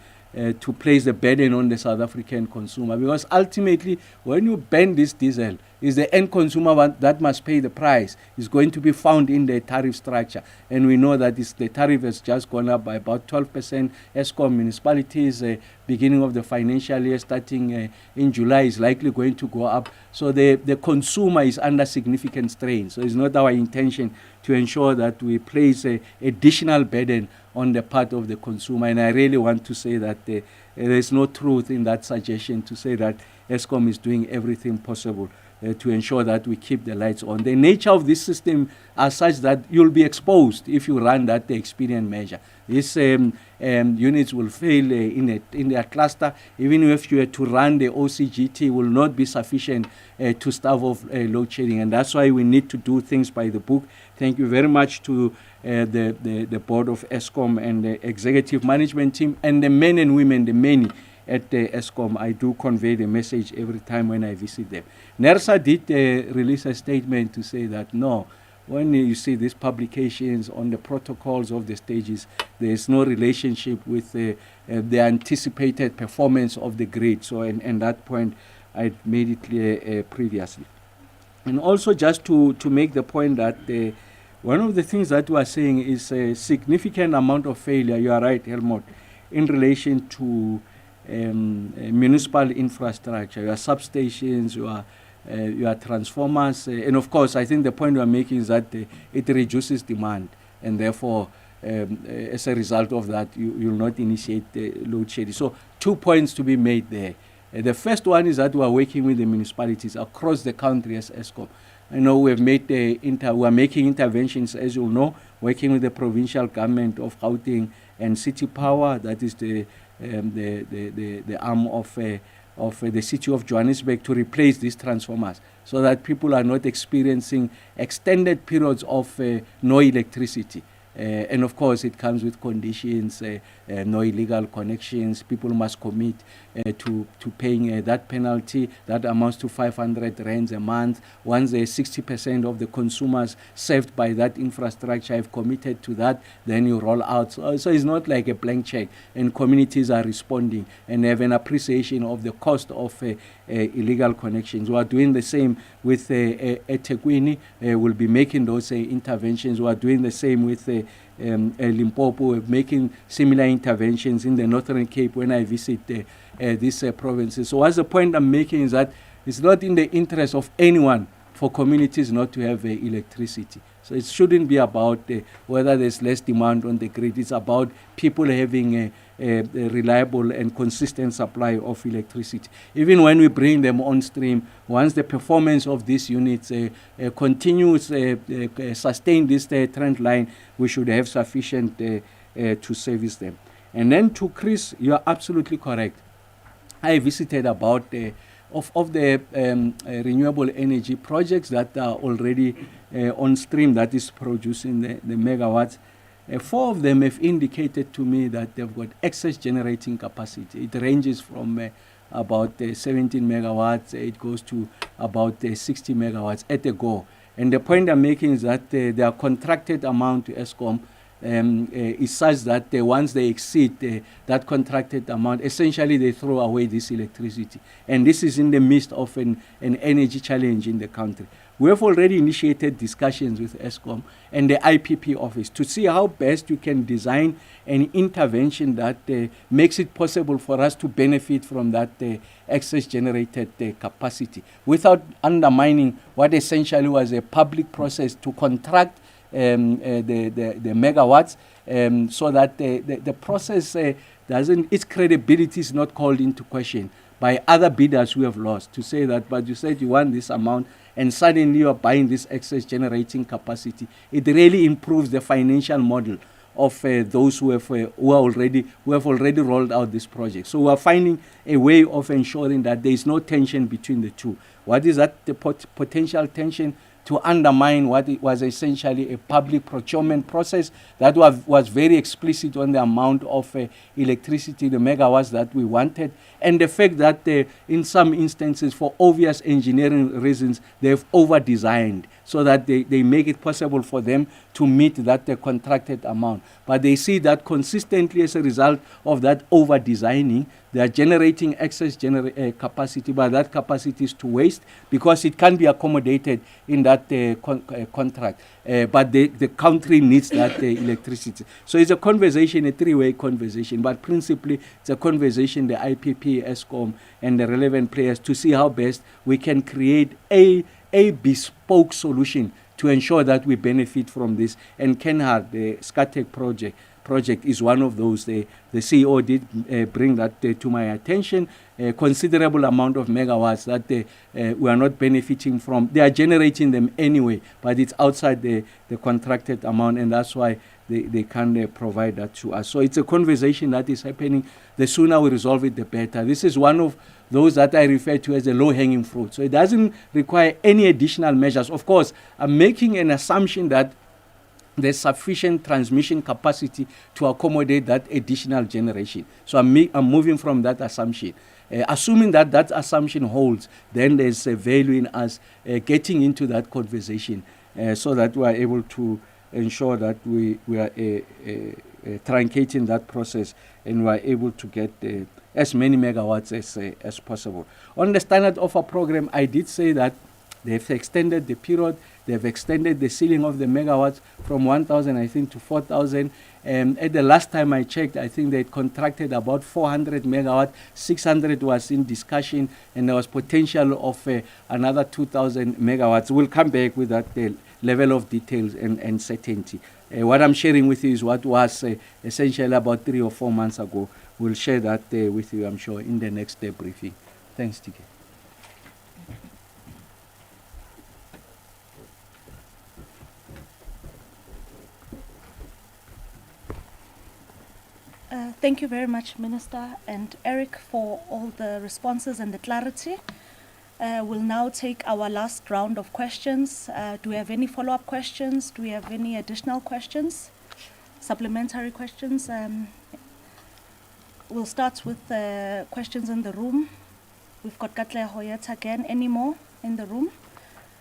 to place the burden on the South African consumer. Because ultimately, when you ban this diesel, is the end consumer that must pay the price. Is going to be found in the tariff structure. And we know that the tariff has just gone up by about 12%. Eskom municipalities, beginning of the financial year, starting in July, is likely going to go up. So the consumer is under significant strain. So it's not our intention to ensure that we place additional burden on the part of the consumer. And I really want to say that there is no truth in that suggestion to say that Eskom is doing everything possible to ensure that we keep the lights on. The nature of this system are such that you'll be exposed if you run that expedient measure. These units will fail in their cluster. Even if you were to run the OCGT, will not be sufficient to stave off load shedding. And that's why we need to do things by the book. Thank you very much to the board of Eskom and the executive management team and the men and women, the many at Eskom. I do convey the message every time when I visit them. NERSA did release a statement to say that no, when you see these publications on the protocols of the stages, there is no relationship with the anticipated performance of the grid. So, and that point, I made it clear previously. And also just to make the point that one of the things that we are saying is a significant amount of failure, you are right, Helmut, in relation to municipal infrastructure, your substations, your transformers, and of course, I think the point we are making is that it reduces demand, and therefore, as a result of that, you will not initiate load shedding. So, 2 points to be made there. The first one is that we are working with the municipalities across the country as Eskom. I know we have made we are making interventions, as you know, working with the provincial government of Gauteng and City Power, that is the arm of the city of Johannesburg, to replace these transformers so that people are not experiencing extended periods of no electricity. And of course, it comes with conditions, no illegal connections. People must commit to paying that penalty. That amounts to 500 rands a month. Once 60% of the consumers served by that infrastructure have committed to that, then you roll out. So it's not like a blank check. And communities are responding and have an appreciation of the cost of illegal connections. We are doing the same with eThekwini. We'll be making those interventions. We are doing the same with Limpopo, making similar interventions in the Northern Cape when I visit these provinces. So what's the point I'm making is that it's not in the interest of anyone for communities not to have electricity. So it shouldn't be about whether there's less demand on the grid. It's about people having a reliable and consistent supply of electricity. Even when we bring them on stream, once the performance of these units continues, sustain this trend line, we should have sufficient to service them. And then to Chris, you are absolutely correct. I visited about of the renewable energy projects that are already on stream, that is producing the megawatts. 4 of them have indicated to me that they've got excess generating capacity. It ranges from about 17 megawatts, it goes to about 60 megawatts at a go. And the point I'm making is that their contracted amount to ESCOM is such that once they exceed that contracted amount, essentially they throw away this electricity. And this is in the midst of an energy challenge in the country. We have already initiated discussions with ESCOM and the IPP office to see how best we can design an intervention that makes it possible for us to benefit from that excess generated capacity without undermining what essentially was a public process to contract the megawatts, so that the process its credibility is not called into question by other bidders who have lost, to say that, but you said you want this amount and suddenly you are buying this excess generating capacity. It really improves the financial model of those who have already rolled out this project. So we are finding a way of ensuring that there is no tension between the two. What is that? The potential tension to undermine what it was essentially a public procurement process that was very explicit on the amount of electricity, the megawatts that we wanted, and the fact that in some instances, for obvious engineering reasons, they've over-designed so that they make it possible for them to meet that contracted amount. But they see that consistently as a result of that over-designing, they are generating excess capacity, but that capacity is to waste because it can be accommodated in that contract. But the country needs that electricity. So it's a conversation, a three-way conversation, but principally it's a conversation, the IPP, ESCOM, and the relevant players to see how best we can create a bespoke solution to ensure that we benefit from this. And Kenhard, the SCATEC project is one of those. The CEO did bring that to my attention. A considerable amount of megawatts that we are not benefiting from. They are generating them anyway, but it's outside the contracted amount, and that's why they can't provide that to us. So it's a conversation that is happening. The sooner we resolve it, the better. This is one of those that I refer to as a low-hanging fruit. So it doesn't require any additional measures. Of course, I'm making an assumption that there's sufficient transmission capacity to accommodate that additional generation. So I'm moving from that assumption. Assuming that that assumption holds, then there's a value in us getting into that conversation so that we are able to ensure that we are truncating that process and we are able to get as many megawatts as possible. On the standard offer program, I did say that they've extended the period. They've extended the ceiling of the megawatts from 1,000, I think, to 4,000. At the last time I checked, I think they contracted about 400 megawatts. 600 was in discussion, and there was potential of another 2,000 megawatts. We'll come back with that level of details and certainty. What I'm sharing with you is what was essentially about 3 or 4 months ago. We'll share that with you, I'm sure, in the next briefing. Thanks, TK. Thank you very much, Minister and Eric, for all the responses and the clarity. We'll now take our last round of questions. Do we have any follow-up questions? Do we have any additional questions? Supplementary questions? We'll start with questions in the room. We've got Katle Hoyet again. Any more in the room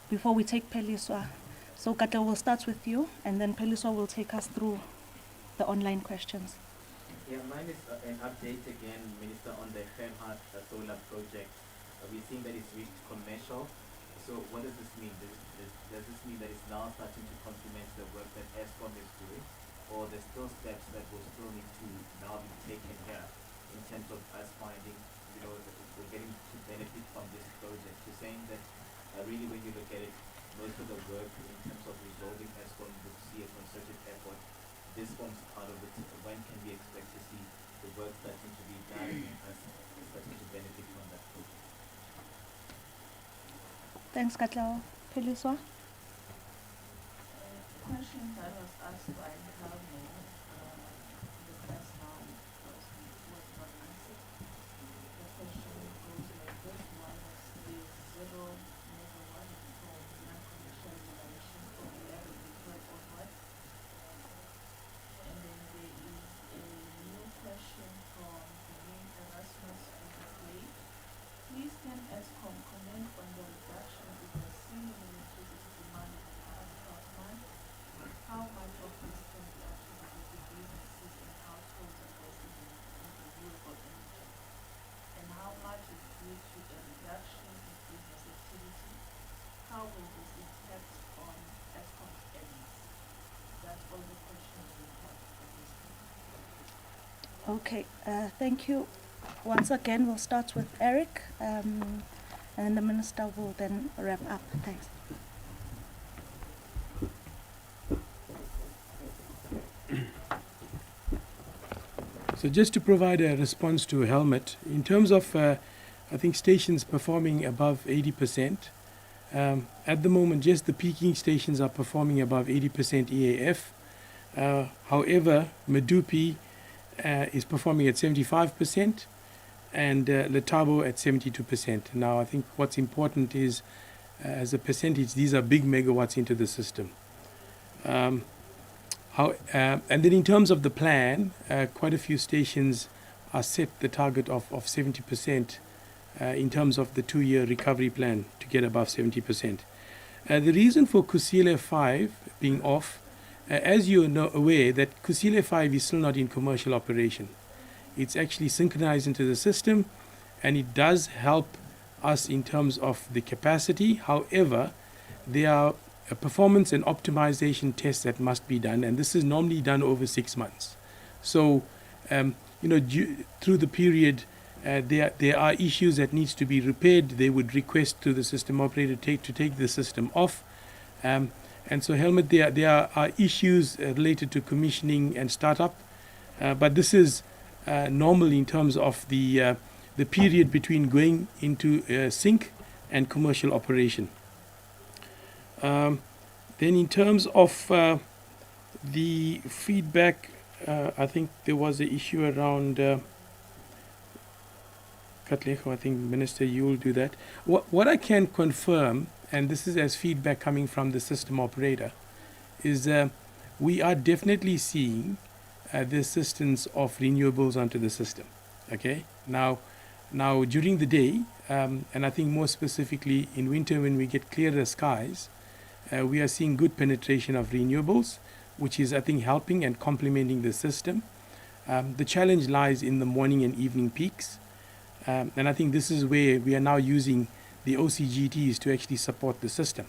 before we take Peliswa? So Katle, we'll start with you, and then Peliswa will take us through the online questions. Yeah, mine is an update again, Minister, on the Kgosientsho solar project. We've seen that it's reached commercial. So what does this mean? Does this mean that it's now starting to complement the work that ESCOM is doing? or there's still steps that will still need to now be taken here in terms of us finding, we're getting to benefit from this project? You're saying that really when you look at it, most of the work in terms of resolving ESCOM would see a concerted effort. This forms part of it. When can we expect to see the work starting to be done and us starting to benefit from that project? Thanks, Katlaho. Peliswa? Question that was asked by Helmo, the first now was not answered. The question goes like this: one is 0 megawatt for non-commercial generation for 11 April onwards. And then there is a new question from Janine Erasmus Clay. Please can ESCOM comment on the reduction in the ceiling electricity demand in the past 12 months? How much of this can be attributed to businesses and households investing in renewable energy? And how much is due to a reduction in business activity? How will this impact on ESCOM's earnings? That's all the questions we have at this time. Okay, thank you. Once again, we'll start with Eric, and the Minister will then wrap up. Thanks. So just to provide a response to Helmut, in terms of, I think, stations performing above 80%, at the moment, just the peaking stations are performing above 80% EAF. However, Medupi is performing at 75% and Letabo at 72%. Now, I think what's important is, as a percentage, these are big megawatts into the system. And then in terms of the plan, quite a few stations are set the target of 70% in terms of the 2-year recovery plan to get above 70%. The reason for Kusile 5 being off, as you know aware, that Kusile 5 is still not in commercial operation. It's actually synchronized into the system, and it does help us in terms of the capacity. However, there are performance and optimization tests that must be done, and this is normally done over 6 months. So, through the period, there are issues that needs to be repaired. They would request to the system operator to take the system off. And so, Helmut, there are issues related to commissioning and startup, but this is normal in terms of the period between going into sync and commercial operation. Then in terms of the feedback, I think there was an issue around Katleho. I think, Minister, you will do that. What I can confirm, and this is as feedback coming from the system operator, is we are definitely seeing the assistance of renewables onto the system. Okay, now during the day, and I think more specifically in winter when we get clearer skies, we are seeing good penetration of renewables, which is, I think, helping and complementing the system. The challenge lies in the morning and evening peaks, and I think this is where we are now using the OCGTs to actually support the system.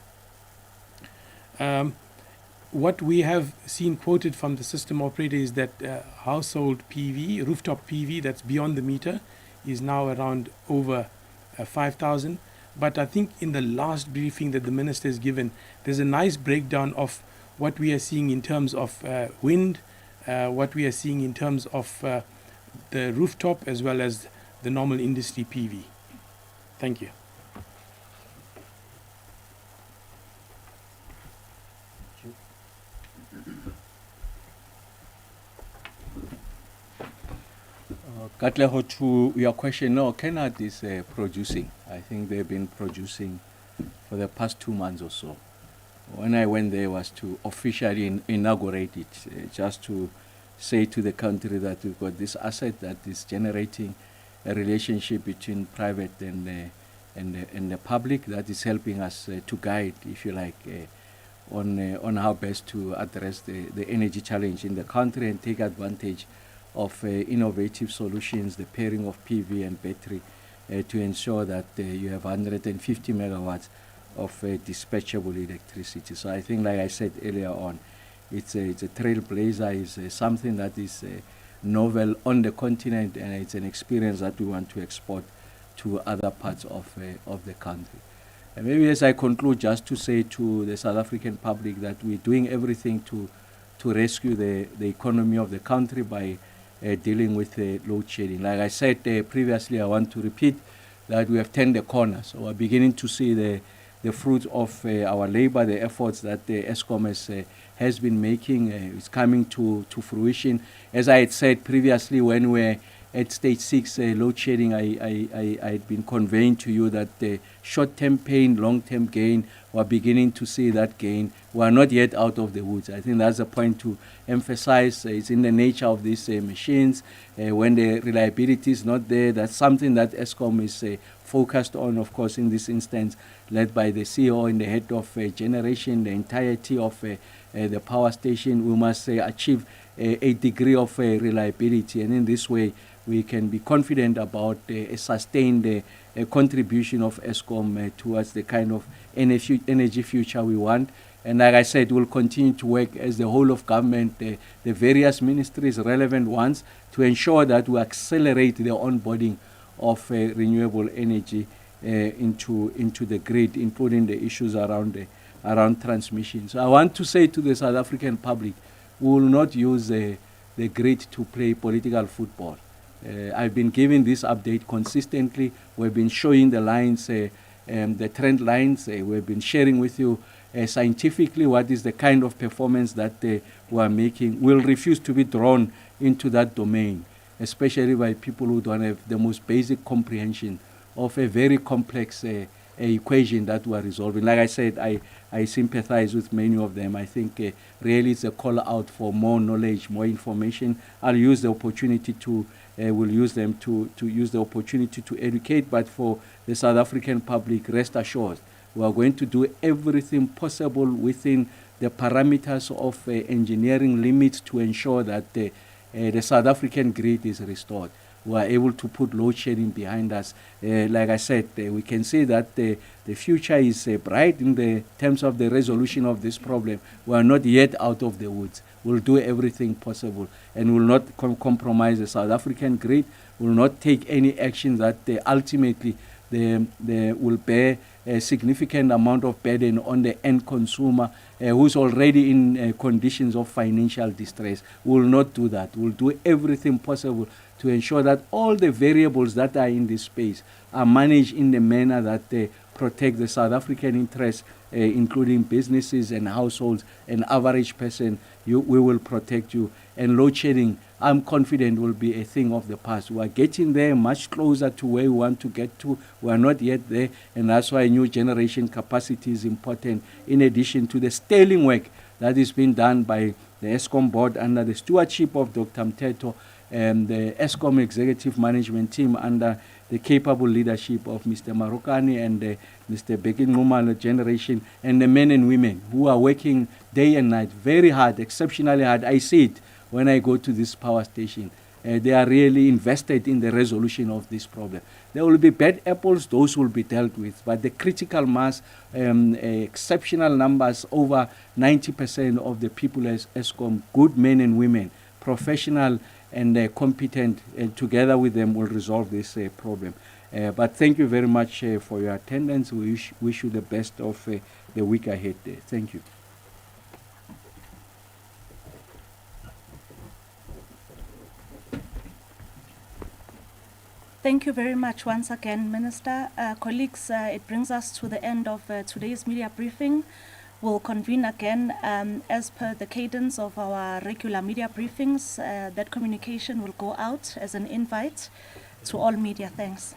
What we have seen quoted from the system operator is that household PV, rooftop PV that's beyond the meter, is now around over 5,000. But I think in the last briefing that the Minister has given, there's a nice breakdown of what we are seeing in terms of wind, what we are seeing in terms of the rooftop, as well as the normal industry PV. Thank you. Katleho, to your question, no, Kenad is producing. I think they've been producing for the past 2 months or so. When I went there was to officially inaugurate it, just to say to the country that we've got this asset that is generating a relationship between private and the public that is helping us to guide, if you like, on how best to address the energy challenge in the country and take advantage of innovative solutions, the pairing of PV and battery, to ensure that you have 150 megawatts of dispatchable electricity. So I think, like I said earlier on, It's a trailblazer. It's something that is novel on the continent, and it's an experience that we want to export to other parts of the country. And maybe as I conclude, just to say to the South African public that we're doing everything to rescue the economy of the country by dealing with load shedding. Like I said previously, I want to repeat that we have turned the corner. So we're beginning to see the fruits of our labor, the efforts that the ESCOM has been making is coming to fruition. As I had said previously, when we're at stage 6 load shedding, I had been conveying to you that the short-term pain, long-term gain, we're beginning to see that gain. We are not yet out of the woods. I think that's a point to emphasize. It's in the nature of these machines. When the reliability is not there, that's something that ESCOM is focused on, of course, in this instance, led by the CEO and the head of generation, the entirety of the power station. We must achieve a degree of reliability, and in this way, we can be confident about a sustained contribution of ESCOM towards the kind of energy future we want. And like I said, we'll continue to work as the whole of government, the various ministries, relevant ones, to ensure that we accelerate the onboarding of renewable energy into the grid, including the issues around transmission. So I want to say to the South African public, we will not use the grid to play political football. I've been giving this update consistently. We've been showing the lines, the trend lines. We've been sharing with you scientifically what is the kind of performance that we are making. We'll refuse to be drawn into that domain, especially by people who don't have the most basic comprehension of a very complex equation that we are resolving. Like I said, I sympathize with many of them. I think really it's a call out for more knowledge, more information. I'll use the opportunity to will use them to use the opportunity to educate, but for the South African public, rest assured, we are going to do everything possible within the parameters of engineering limits to ensure that the South African grid is restored. We are able to put load shedding behind us. Like I said, we can see that the future is bright in the terms of the resolution of this problem. We are not yet out of the woods. We'll do everything possible and will not compromise the South African grid. Will not take any action that ultimately they will bear a significant amount of burden on the end consumer who's already in conditions of financial distress. We will not do that. We'll do everything possible to ensure that all the variables that are in this space are managed in the manner that protect the South African interests, including businesses and households and average person. We will protect you. And load shedding, I'm confident, will be a thing of the past. We are getting there much closer to where we want to get to. We are not yet there, and that's why new generation capacity is important, in addition to the sterling work that is being done by the ESCOM board under the stewardship of Dr. Mteto and the ESCOM executive management team under the capable leadership of Mr. Marokani and Mr. Bekin generation, and the men and women who are working day and night, very hard, exceptionally hard. I see it when I go to this power station. They are really invested in the resolution of this problem. There will be bad apples, those will be dealt with, but the critical mass, exceptional numbers, over 90% of the people as ESCOM, good men and women, professional and competent, together with them will resolve this problem. But thank you very much for your attendance. We wish you the best of the week ahead. Thank you. Thank you very much once again, Minister. Colleagues, it brings us to the end of today's media briefing. We'll convene again as per the cadence of our regular media briefings. That communication will go out as an invite to all media. Thanks.